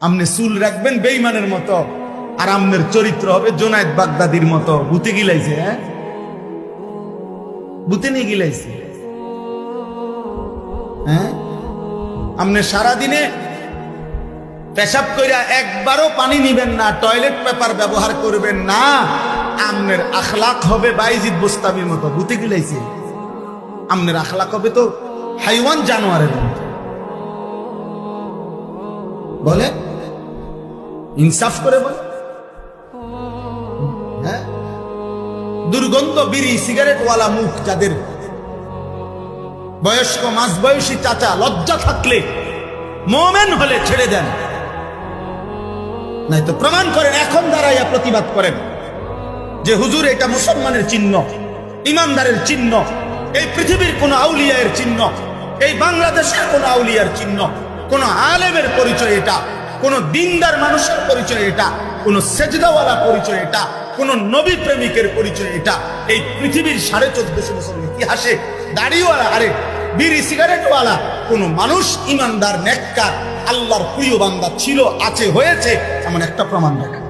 আমনে চুল রাখবেন বেঈমানের মতো, আর আমনের চরিত্র হবে জোনায়েদ বাগদাদির মতো। ভূতে গিলাইছে, হ্যাঁ, ভূতে নিয়ে গিলাইছে। হ্যাঁ, আমনে সারাদিনে পেশাব কইরা একবারও পানি নিবেন না, টয়লেট পেপার ব্যবহার করবেন না, আমনের আখলাক হবে বাইজিদ বোস্তামির মতো। ভূতে গিলাইছে। আমনের আখলাক হবে তো হাইওয়ান জানোয়ারের মতো। বলে ইনসাফ করে বলে। হ্যাঁ, দুর্গন্ধ বিড়ি সিগারেটওয়ালা মুখ যাদের, বয়স্ক মাঝ বয়সী চাচা, লজ্জা থাকলে মোমেন হলে ছেড়ে দেন, নাই তো প্রমাণ করেন, এখন দাঁড়াইয়া প্রতিবাদ করেন যে হুজুর এটা মুসলমানের চিহ্ন, ইমানদারের চিহ্ন, এই পৃথিবীর কোন আউলিয়ার চিহ্ন, এই বাংলাদেশের কোন আউলিয়ার চিহ্ন, কোন আলেমের পরিচয় এটা, কোন দিনদার মানুষের পরিচয় এটা, কোন সেজদাওয়ালা পরিচয় এটা, কোন নবী প্রেমিকের পরিচয় এটা। এই পৃথিবীর 1450 বছর ইতিহাসে দাড়িওয়ালা, আরে বিড়ি সিগারেটওয়ালা কোন মানুষ, ইমানদার, নেককার, আল্লাহর প্রিয় বান্দা ছিল, আছে, হয়েছে এমন একটা প্রমাণ দেখা।